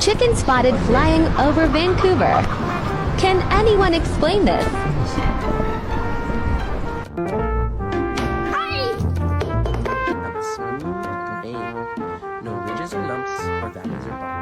Chicken spotted flying over Vancouver. Can anyone explain this? Have a smooth grain. No ridges or lumps or valleys or bumps.